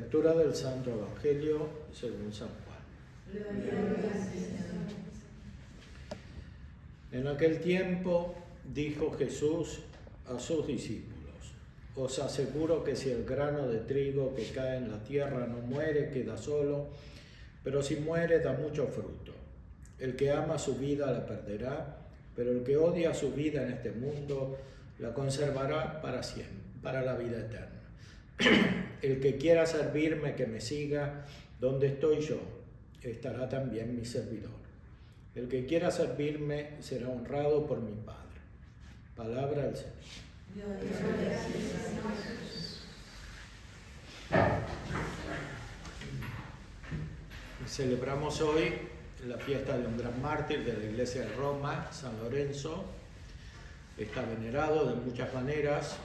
Lectura del Santo Evangelio según San Juan. En aquel tiempo dijo Jesús a sus discípulos: os aseguro que si el grano de trigo que cae en la tierra no muere, queda solo, pero si muere da mucho fruto. El que ama su vida la perderá, pero el que odia su vida en este mundo la conservará para siempre, para la vida eterna. El que quiera servirme, que me siga donde estoy yo, estará también mi servidor. El que quiera servirme será honrado por mi Padre. Palabra del Señor. Celebramos hoy la fiesta de un gran mártir de la Iglesia de Roma, San Lorenzo. Está venerado de muchas maneras.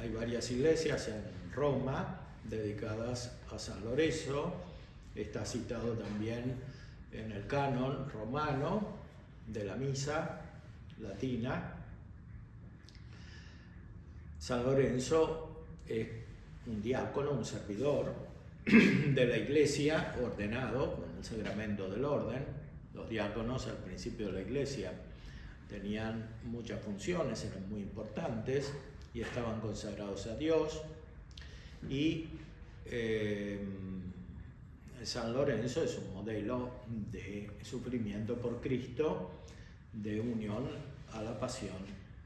Hay varias iglesias en Roma dedicadas a San Lorenzo. Está citado también en el canon romano de la misa latina. San Lorenzo es un diácono, un servidor de la iglesia, ordenado con el sacramento del orden. Los diáconos al principio de la iglesia tenían muchas funciones, eran muy importantes y estaban consagrados a Dios. Y San Lorenzo es un modelo de sufrimiento por Cristo, de unión a la pasión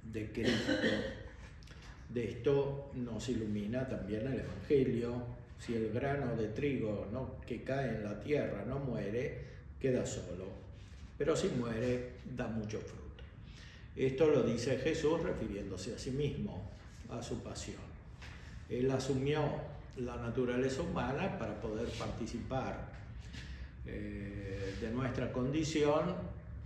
de Cristo. De esto nos ilumina también el Evangelio. Si el grano de trigo que cae en la tierra no muere, queda solo, pero si muere, da mucho fruto. Esto lo dice Jesús refiriéndose a sí mismo, a su pasión. Él asumió la naturaleza humana para poder participar de nuestra condición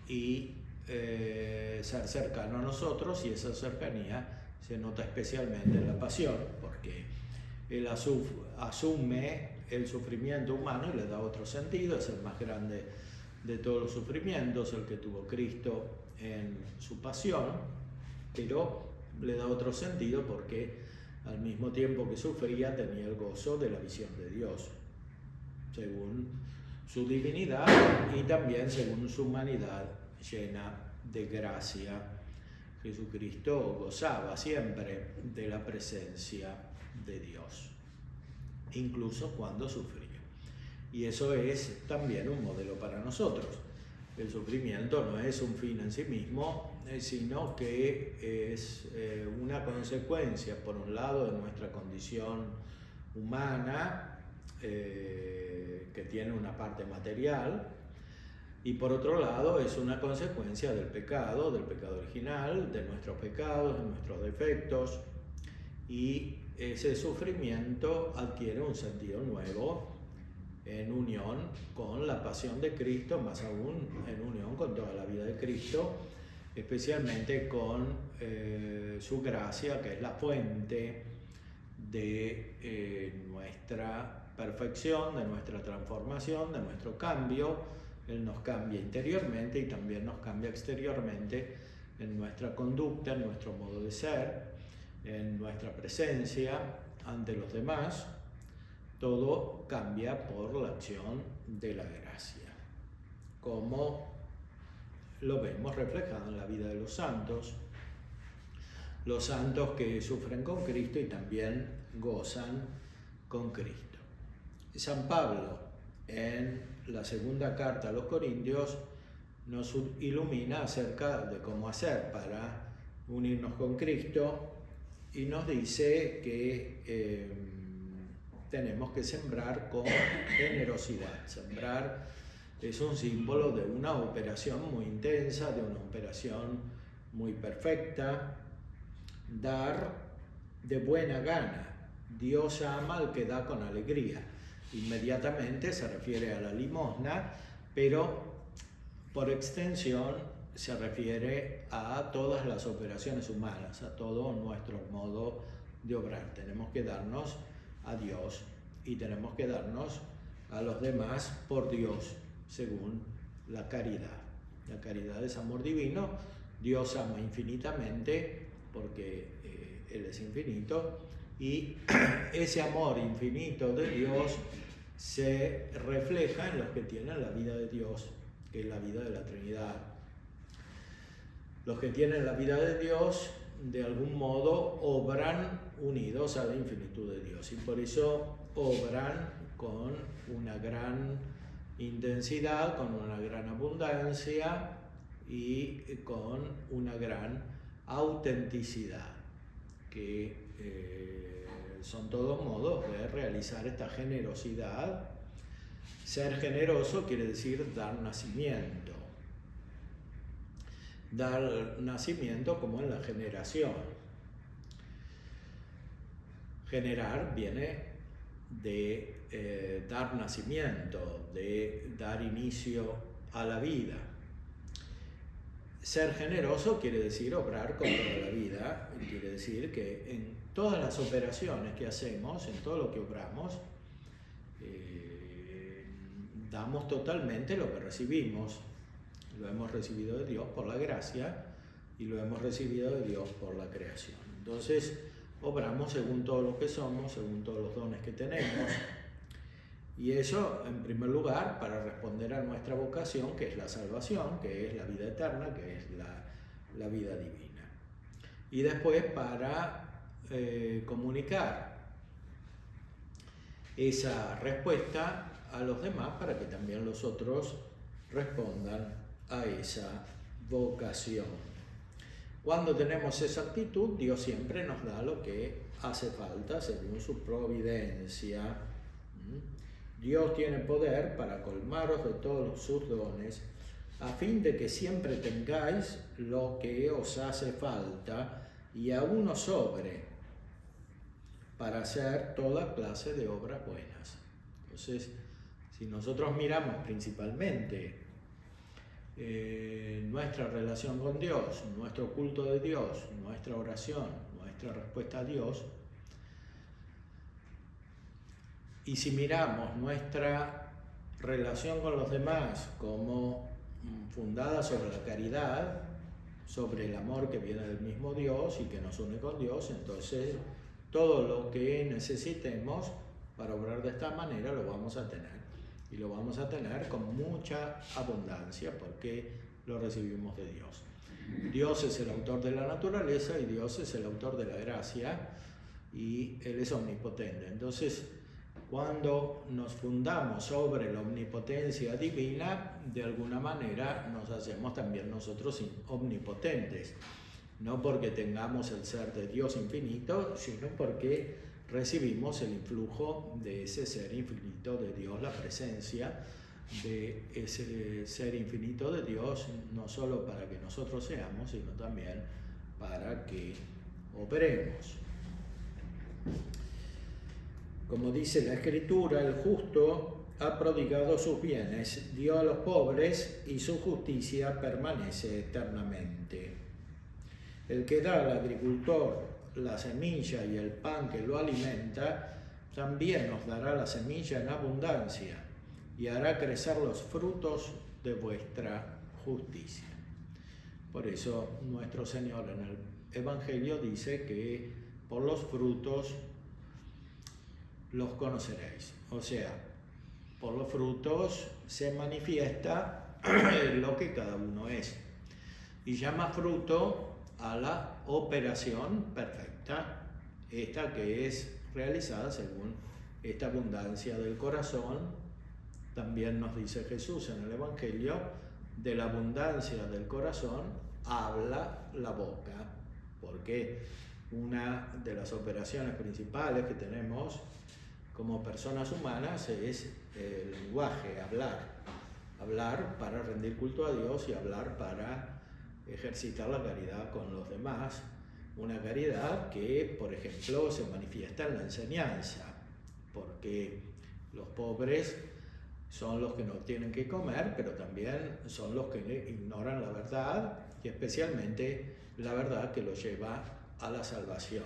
y ser cercano a nosotros, y esa cercanía se nota especialmente en la pasión, porque Él asume el sufrimiento humano y le da otro sentido. Es el más grande de todos los sufrimientos, el que tuvo Cristo en su pasión, pero le da otro sentido porque al mismo tiempo que sufría tenía el gozo de la visión de Dios, según su divinidad y también según su humanidad llena de gracia. Jesucristo gozaba siempre de la presencia de Dios, incluso cuando sufría. Y eso es también un modelo para nosotros. El sufrimiento no es un fin en sí mismo, sino que es una consecuencia, por un lado, de nuestra condición humana, que tiene una parte material, y por otro lado es una consecuencia del pecado original, de nuestros pecados, de nuestros defectos, y ese sufrimiento adquiere un sentido nuevo en unión con la pasión de Cristo, más aún en unión con toda la vida de Cristo, especialmente con su gracia, que es la fuente de nuestra perfección, de nuestra transformación, de nuestro cambio. Él nos cambia interiormente y también nos cambia exteriormente en nuestra conducta, en nuestro modo de ser, en nuestra presencia ante los demás. Todo cambia por la acción de la gracia, como lo vemos reflejado en la vida de los santos que sufren con Cristo y también gozan con Cristo. San Pablo, en la segunda carta a los Corintios, nos ilumina acerca de cómo hacer para unirnos con Cristo y nos dice que tenemos que sembrar con generosidad. Sembrar es un símbolo de una operación muy intensa, de una operación muy perfecta. Dar de buena gana. Dios ama al que da con alegría. Inmediatamente se refiere a la limosna, pero por extensión se refiere a todas las operaciones humanas, a todo nuestro modo de obrar. Tenemos que darnos a Dios y tenemos que darnos a los demás por Dios, según la caridad. La caridad es amor divino. Dios ama infinitamente porque Él es infinito, Y ese amor infinito de Dios se refleja en los que tienen la vida de Dios, que es la vida de la Trinidad. Los que tienen la vida de Dios, de algún modo, obran unidos a la infinitud de Dios, y por eso obran con una gran intensidad, con una gran abundancia y con una gran autenticidad, que son todos modos de realizar esta generosidad. Ser generoso quiere decir dar nacimiento. Dar nacimiento como en la generación. Generar viene de dar nacimiento, de dar inicio a la vida. Ser generoso quiere decir obrar con toda la vida, quiere decir que en todas las operaciones que hacemos, en todo lo que obramos, damos totalmente lo que recibimos. Lo hemos recibido de Dios por la gracia y lo hemos recibido de Dios por la creación. Entonces, obramos según todo lo que somos, según todos los dones que tenemos. Y eso, en primer lugar, para responder a nuestra vocación, que es la salvación, que es la vida eterna, que es la vida divina. Y después para comunicar esa respuesta a los demás, para que también los otros respondan a esa vocación. Cuando tenemos esa actitud, Dios siempre nos da lo que hace falta según su providencia. Dios tiene poder para colmaros de todos sus dones, a fin de que siempre tengáis lo que os hace falta y aún os sobre para hacer toda clase de obras buenas. Entonces, si nosotros miramos principalmente nuestra relación con Dios, nuestro culto de Dios, nuestra oración, nuestra respuesta a Dios, y si miramos nuestra relación con los demás como fundada sobre la caridad, sobre el amor que viene del mismo Dios y que nos une con Dios, entonces todo lo que necesitemos para obrar de esta manera lo vamos a tener. Y lo vamos a tener con mucha abundancia porque lo recibimos de Dios. Dios es el autor de la naturaleza y Dios es el autor de la gracia y Él es omnipotente. Entonces, cuando nos fundamos sobre la omnipotencia divina, de alguna manera nos hacemos también nosotros omnipotentes. No porque tengamos el ser de Dios infinito, sino porque recibimos el influjo de ese ser infinito de Dios, la presencia de ese ser infinito de Dios, no solo para que nosotros seamos, sino también para que operemos. Como dice la Escritura, el justo ha prodigado sus bienes, dio a los pobres y su justicia permanece eternamente. El que da al agricultor la semilla y el pan que lo alimenta, también nos dará la semilla en abundancia y hará crecer los frutos de vuestra justicia. Por eso nuestro Señor en el Evangelio dice que por los frutos los conoceréis. O sea, por los frutos se manifiesta lo que cada uno es. Y llama fruto a la operación perfecta, esta que es realizada según esta abundancia del corazón. También nos dice Jesús en el Evangelio, de la abundancia del corazón habla la boca, porque una de las operaciones principales que tenemos como personas humanas es el lenguaje, hablar para rendir culto a Dios y hablar para ejercitar la caridad con los demás, una caridad que, por ejemplo, se manifiesta en la enseñanza, porque los pobres son los que no tienen que comer, pero también son los que ignoran la verdad, y especialmente la verdad que los lleva a la salvación.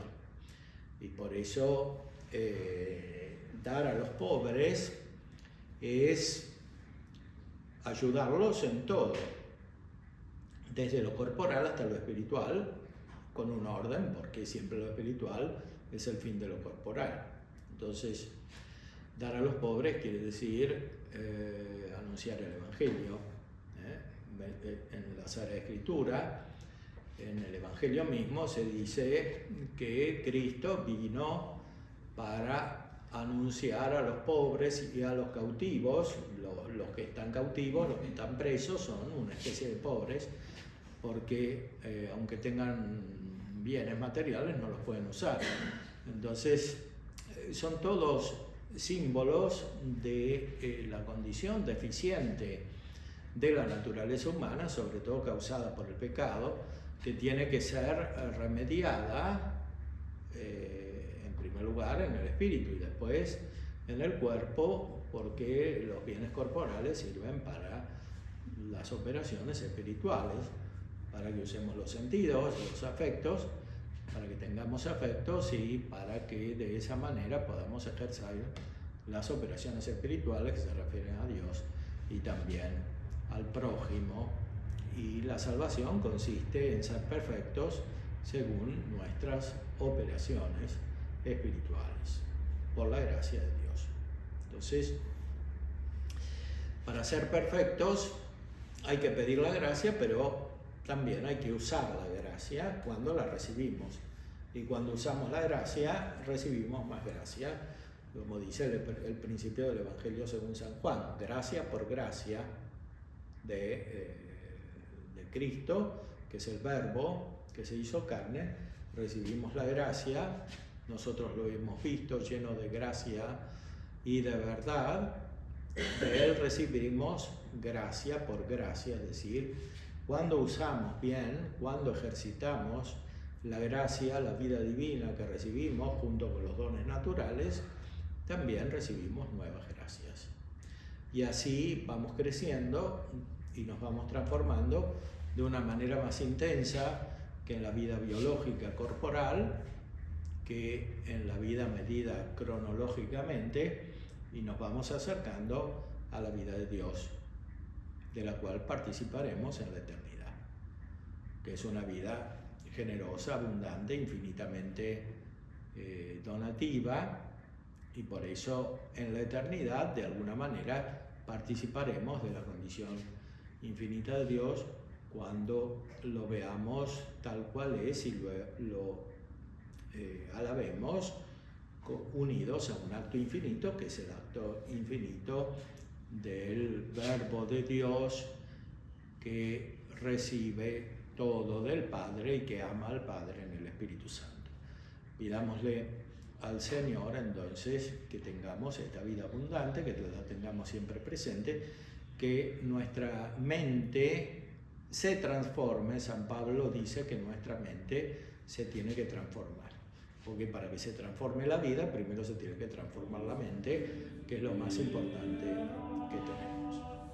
Y por eso dar a los pobres es ayudarlos en todo, desde lo corporal hasta lo espiritual, con un orden, porque siempre lo espiritual es el fin de lo corporal. Entonces, dar a los pobres quiere decir anunciar el Evangelio. En la Sagrada Escritura, en el Evangelio mismo, se dice que Cristo vino para anunciar a los pobres y a los cautivos. Los que están cautivos, los que están presos, son una especie de pobres, porque aunque tengan bienes materiales, no los pueden usar. Entonces, son todos símbolos de la condición deficiente de la naturaleza humana, sobre todo causada por el pecado, que tiene que ser remediada en primer lugar en el espíritu y después en el cuerpo, porque los bienes corporales sirven para las operaciones espirituales, para que usemos los sentidos, los afectos, para que tengamos afectos y para que de esa manera podamos ejercer las operaciones espirituales que se refieren a Dios y también al prójimo. Y la salvación consiste en ser perfectos según nuestras operaciones espirituales, por la gracia de Dios. Entonces, para ser perfectos hay que pedir la gracia, pero también hay que usar la gracia cuando la recibimos. Y cuando usamos la gracia, recibimos más gracia, como dice el principio del Evangelio según San Juan: gracia por gracia de Cristo, que es el Verbo que se hizo carne, recibimos la gracia. Nosotros lo hemos visto lleno de gracia y de verdad. De Él recibimos gracia por gracia, es decir, cuando usamos bien, cuando ejercitamos la gracia, la vida divina que recibimos junto con los dones naturales, también recibimos nuevas gracias. Y así vamos creciendo y nos vamos transformando de una manera más intensa que en la vida biológica corporal, que en la vida medida cronológicamente, y nos vamos acercando a la vida de Dios, de la cual participaremos en la eternidad, que es una vida generosa, abundante, infinitamente donativa, y por eso en la eternidad de alguna manera participaremos de la condición infinita de Dios cuando lo veamos tal cual es y lo alabemos unidos a un acto infinito, que es el acto infinito del Verbo de Dios, que recibe todo del Padre y que ama al Padre en el Espíritu Santo. Pidámosle al Señor entonces que tengamos esta vida abundante, que la tengamos siempre presente, que nuestra mente se transforme. San Pablo dice que nuestra mente se tiene que transformar, porque para que se transforme la vida, primero se tiene que transformar la mente, que es lo más importante que tenemos.